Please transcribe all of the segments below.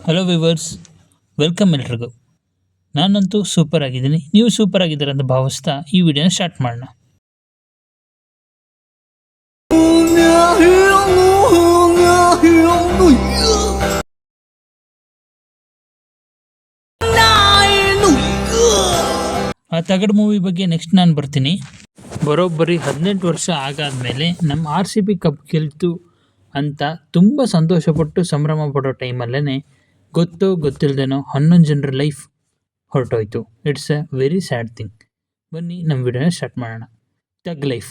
Hello viewers, welcome ಎಲ್ರಿಗೂ. ನಾನಂತೂ super ಆಗಿದ್ದೀನಿ, ನೀವು ಸೂಪರ್ ಆಗಿದ್ದೀರ ಅಂತ ಭಾವಿಸ್ತಾ ಈ ವಿಡಿಯೋನ ಸ್ಟಾರ್ಟ್ ಮಾಡೋಣ. ಆ ತಗಡ್ ಮೂವಿ ಬಗ್ಗೆ ನೆಕ್ಸ್ಟ್ ನಾನು ಬರ್ತೀನಿ. ಬರೋಬ್ಬರಿ 18 ವರ್ಷ ಆಗಾದ್ಮೇಲೆ ನಮ್ಮ RCB ಕಪ್ ಗೆಲ್ತು ಅಂತ ತುಂಬ ಸಂತೋಷಪಟ್ಟು ಸಂಭ್ರಮ ಪಡೋ ಟೈಮಲ್ಲೇ ಗೊತ್ತೋ ಗೊತ್ತಿಲ್ಲದೇನೋ 11 ಜನರ ಲೈಫ್ ಹೊರಟೋಯ್ತು. It's a very sad thing. ಬನ್ನಿ ನಮ್ಮ ವಿಡಿಯೋನ ಸ್ಟಾರ್ಟ್ ಮಾಡೋಣ. ತಗ್ ಲೈಫ್,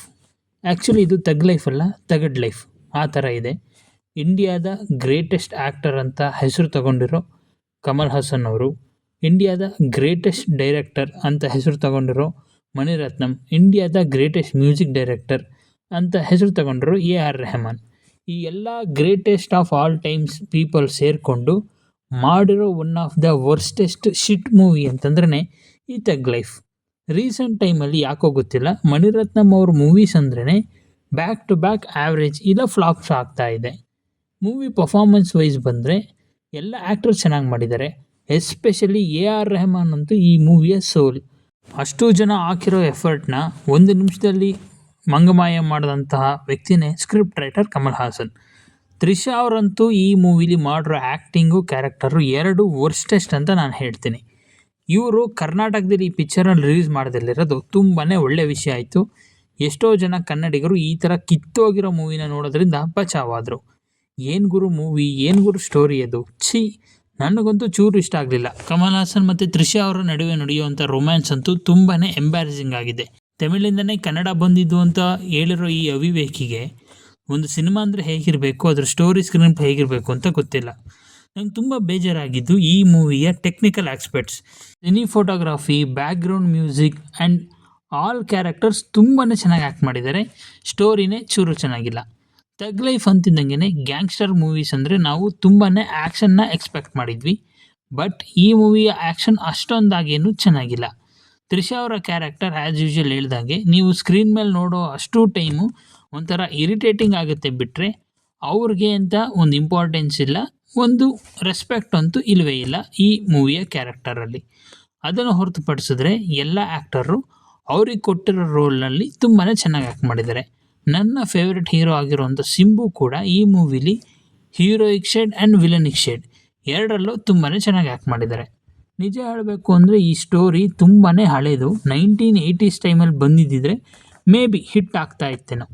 ಆ್ಯಕ್ಚುಲಿ ಇದು ತಗ್ ಲೈಫ್ ಅಲ್ಲ, ತಗಡ್ ಲೈಫ್ ಆ ಥರ ಇದೆ. ಇಂಡಿಯಾದ ಗ್ರೇಟೆಸ್ಟ್ ಆ್ಯಕ್ಟರ್ ಅಂತ ಹೆಸರು ತಗೊಂಡಿರೋ ಕಮಲ್ ಹಾಸನ್ ಅವರು, ಇಂಡಿಯಾದ ಗ್ರೇಟೆಸ್ಟ್ ಡೈರೆಕ್ಟರ್ ಅಂತ ಹೆಸರು ತಗೊಂಡಿರೋ ಮಣಿರತ್ನಂ, ಇಂಡಿಯಾದ ಗ್ರೇಟೆಸ್ಟ್ ಮ್ಯೂಸಿಕ್ ಡೈರೆಕ್ಟರ್ ಅಂತ ಹೆಸರು ತಗೊಂಡಿರೋ AR ರೆಹಮಾನ್, ಈ ಎಲ್ಲ greatest of all times people ಸೇರಿಕೊಂಡು ಮಾಡಿರೋ one of the worstest shit movie ಅಂತಂದ್ರೆ ಈ ತಗ್ ಲೈಫ್. ರೀಸೆಂಟ್ ಟೈಮಲ್ಲಿ ಯಾಕೋ ಗೊತ್ತಿಲ್ಲ, ಮಣಿರತ್ನಂ ಅವ್ರ ಮೂವೀಸ್ ಅಂದ್ರೇ ಬ್ಯಾಕ್ ಟು ಬ್ಯಾಕ್ ಆ್ಯಾವ್ರೇಜ್ ಇಲ್ಲ ಫ್ಲಾಪ್ಸ್ ಆಗ್ತಾ ಇದೆ. ಮೂವಿ ಪರ್ಫಾರ್ಮೆನ್ಸ್ ವೈಸ್ ಬಂದರೆ ಎಲ್ಲ ಆ್ಯಕ್ಟರ್ಸ್ ಚೆನ್ನಾಗಿ ಮಾಡಿದ್ದಾರೆ. ಎಸ್ಪೆಷಲಿ AR ರೆಹಮಾನ್ ಅಂತೂ ಈ ಮೂವಿಯ ಸೋಲ್. ಅಷ್ಟು ಜನ ಹಾಕಿರೋ ಎಫರ್ಟ್ನ 1 ನಿಮಿಷದಲ್ಲಿ ಮಂಗಮಾಯ ಮಾಡಿದಂತಹ ವ್ಯಕ್ತಿನೇ ಸ್ಕ್ರಿಪ್ಟ್ ರೈಟರ್ ಕಮಲ್ ಹಾಸನ್. ತ್ರಿಷಾ ಅವರಂತೂ ಈ ಮೂವಿಲಿ ಮಾಡಿರೋ ಆ್ಯಕ್ಟಿಂಗು ಕ್ಯಾರೆಕ್ಟರು ಎರಡು ವರ್ಸ್ಟೆಸ್ಟ್ ಅಂತ ನಾನು ಹೇಳ್ತೀನಿ. ಇವರು ಕರ್ನಾಟಕದಲ್ಲಿ ಈ ಪಿಕ್ಚರನ್ನು ರಿಲೀಸ್ ಮಾಡೋದಲ್ಲಿರೋದು ತುಂಬಾ ಒಳ್ಳೆ ವಿಷಯ ಆಯಿತು. ಎಷ್ಟೋ ಜನ ಕನ್ನಡಿಗರು ಈ ಥರ ಕಿತ್ತೋಗಿರೋ ಮೂವಿನ ನೋಡೋದ್ರಿಂದ ಬಚಾವಾದರು. ಏನು ಗುರು ಮೂವಿ, ಏನು ಗುರು ಸ್ಟೋರಿ ಅದು, ನನಗಂತೂ ಚೂರು ಇಷ್ಟ ಆಗಲಿಲ್ಲ. ಕಮಲ್ ಹಾಸನ್ ಮತ್ತು ತ್ರಿಷಾ ಅವರ ನಡುವೆ ನಡೆಯುವಂಥ ರೊಮ್ಯಾನ್ಸ್ ಅಂತೂ ತುಂಬಾ ಎಂಬ್ಯಾರಸಿಂಗ್ ಆಗಿದೆ. ತಮಿಳಿಂದನೇ ಕನ್ನಡ ಬಂದಿದ್ದು ಅಂತ ಹೇಳಿರೋ ಈ ಅವಿವೇಕಿಗೆ ಒಂದು ಸಿನಿಮಾ ಅಂದರೆ ಹೇಗಿರಬೇಕು, ಅದರ ಸ್ಟೋರಿ ಸ್ಕ್ರೀನ್ ಹೇಗಿರಬೇಕು ಅಂತ ಗೊತ್ತಿಲ್ಲ. ನಂಗೆ ತುಂಬ ಬೇಜಾರಾಗಿದ್ದು ಈ ಮೂವಿಯ technical aspects, cinematography, background music and all characters ತುಂಬಾ ಚೆನ್ನಾಗಿ ಆ್ಯಕ್ಟ್ ಮಾಡಿದ್ದಾರೆ. ಸ್ಟೋರಿನೇ ಚೂರು ಚೆನ್ನಾಗಿಲ್ಲ. ತಗ್ ಲೈಫ್ ಅಂತಿದ್ದಂಗೆ ಗ್ಯಾಂಗ್ಸ್ಟರ್ ಮೂವೀಸ್ ಅಂದರೆ ನಾವು ತುಂಬಾ ಆ್ಯಕ್ಷನ್ನ ಎಕ್ಸ್ಪೆಕ್ಟ್ ಮಾಡಿದ್ವಿ. ಬಟ್ ಈ ಮೂವಿಯ ಆ್ಯಕ್ಷನ್ ಅಷ್ಟೊಂದಾಗೇನು ಚೆನ್ನಾಗಿಲ್ಲ. ತ್ರಿಷಾ ಅವರ ಕ್ಯಾರೆಕ್ಟರ್ ಆ್ಯಸ್ ಯೂಶುವಲ್ ಹೇಳ್ದಾಗೆ ನೀವು ಸ್ಕ್ರೀನ್ ಮೇಲೆ ನೋಡೋ ಅಷ್ಟು ಟೈಮು ಒಂಥರ ಇರಿಟೇಟಿಂಗ್ ಆಗುತ್ತೆ, ಬಿಟ್ಟರೆ ಅವ್ರಿಗೆ ಅಂತ ಒಂದು ಇಂಪಾರ್ಟೆನ್ಸ್ ಇಲ್ಲ, ಒಂದು ರೆಸ್ಪೆಕ್ಟ್ ಅಂತೂ ಇಲ್ಲವೇ ಇಲ್ಲ ಈ ಮೂವಿಯ ಕ್ಯಾರೆಕ್ಟರಲ್ಲಿ. ಅದನ್ನು ಹೊರತುಪಡಿಸಿದ್ರೆ ಎಲ್ಲ ಆ್ಯಕ್ಟರು ಅವ್ರಿಗೆ ಕೊಟ್ಟಿರೋ ರೋಲ್ನಲ್ಲಿ ತುಂಬಾ ಚೆನ್ನಾಗಿ ಆ್ಯಕ್ಟ್ ಮಾಡಿದ್ದಾರೆ. ನನ್ನ ಫೇವ್ರೆಟ್ ಹೀರೋ ಆಗಿರೋಂಥ ಸಿಂಬು ಕೂಡ ಈ ಮೂವಿಲಿ ಹೀರೋಯಿಕ್ ಶೇಡ್ ಆ್ಯಂಡ್ ವಿಲನಿಕ್ ಶೇಡ್ ಎರಡರಲ್ಲೂ ತುಂಬಾ ಚೆನ್ನಾಗಿ ಆ್ಯಕ್ಟ್ ಮಾಡಿದ್ದಾರೆ. ನಿಜ ಹೇಳಬೇಕು ಅಂದರೆ ಈ ಸ್ಟೋರಿ ತುಂಬಾ ಹಳೇದು. 1980s ಟೈಮಲ್ಲಿ ಬಂದಿದ್ದಿದ್ರೆ ಮೇ ಬಿ ಹಿಟ್ ಆಗ್ತಾ ಇತ್ತೇನೋ.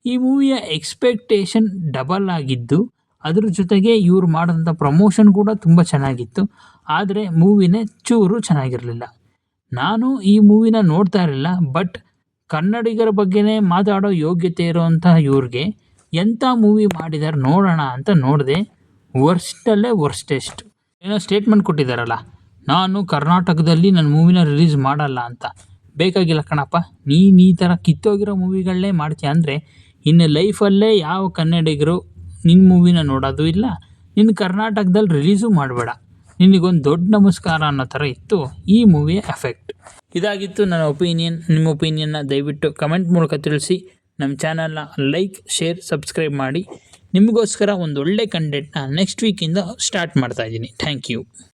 ಈ ಮೂವಿಯ ಎಕ್ಸ್ಪೆಕ್ಟೇಷನ್ ಡಬಲ್ ಆಗಿದ್ದು, ಅದ್ರ ಜೊತೆಗೆ ಇವ್ರು ಮಾಡೋಂಥ ಪ್ರಮೋಷನ್ ಕೂಡ ತುಂಬ ಚೆನ್ನಾಗಿತ್ತು. ಆದರೆ ಮೂವಿನೇ ಚೂರು ಚೆನ್ನಾಗಿರಲಿಲ್ಲ. ನಾನು ಈ ಮೂವಿನ ನೋಡ್ತಾ ಇರಲಿಲ್ಲ, ಬಟ್ ಕನ್ನಡಿಗರ ಬಗ್ಗೆನೇ ಮಾತಾಡೋ ಯೋಗ್ಯತೆ ಇರೋವಂತಹ ಇವ್ರಿಗೆ ಎಂಥ ಮೂವಿ ಮಾಡಿದ್ದಾರೆ ನೋಡೋಣ ಅಂತ ನೋಡಿದೆ. ವರ್ಸ್ಟಲ್ಲೇ ವರ್ಸ್ಟೆಸ್ಟ್. ಏನೋ ಸ್ಟೇಟ್ಮೆಂಟ್ ಕೊಟ್ಟಿದ್ದಾರಲ್ಲ, ನಾನು ಕರ್ನಾಟಕದಲ್ಲಿ ನನ್ನ ಮೂವಿನ ರಿಲೀಸ್ ಮಾಡಲ್ಲ ಅಂತ. ಬೇಕಾಗಿಲ್ಲ ಕಣಪ್ಪ, ನೀನು ಈ ಥರ ಕಿತ್ತೋಗಿರೋ ಮೂವಿಗಳನ್ನೇ ಮಾಡ್ತೀಯ ಅಂದರೆ ಇನ್ನು ಲೈಫಲ್ಲೇ ಯಾವ ಕನ್ನಡಿಗರು ನಿನ್ನ ಮೂವಿನ ನೋಡೋದು ಇಲ್ಲ, ನಿನ್ನ ಕರ್ನಾಟಕದಲ್ಲಿ ರಿಲೀಸು ಮಾಡಬೇಡ, ನಿನಗೊಂದು ದೊಡ್ಡ ನಮಸ್ಕಾರ ಅನ್ನೋ ಥರ ಇತ್ತು ಈ ಮೂವಿಯ ಎಫೆಕ್ಟ್. ಇದಾಗಿತ್ತು ನನ್ನ ಒಪಿನಿಯನ್. ನಿಮ್ಮ ಒಪಿನಿಯನ್ನ ದಯವಿಟ್ಟು ಕಮೆಂಟ್ ಮೂಲಕ ತಿಳಿಸಿ. ನಮ್ಮ ಚಾನಲ್ನ ಲೈಕ್, ಶೇರ್, ಸಬ್ಸ್ಕ್ರೈಬ್ ಮಾಡಿ. ನಿಮಗೋಸ್ಕರ ಒಂದು ಒಳ್ಳೆ ಕಂಟೆಂಟ್ನ ನೆಕ್ಸ್ಟ್ ವೀಕಿಂದ ಸ್ಟಾರ್ಟ್ ಮಾಡ್ತಾಯಿದ್ದೀನಿ. Thank you.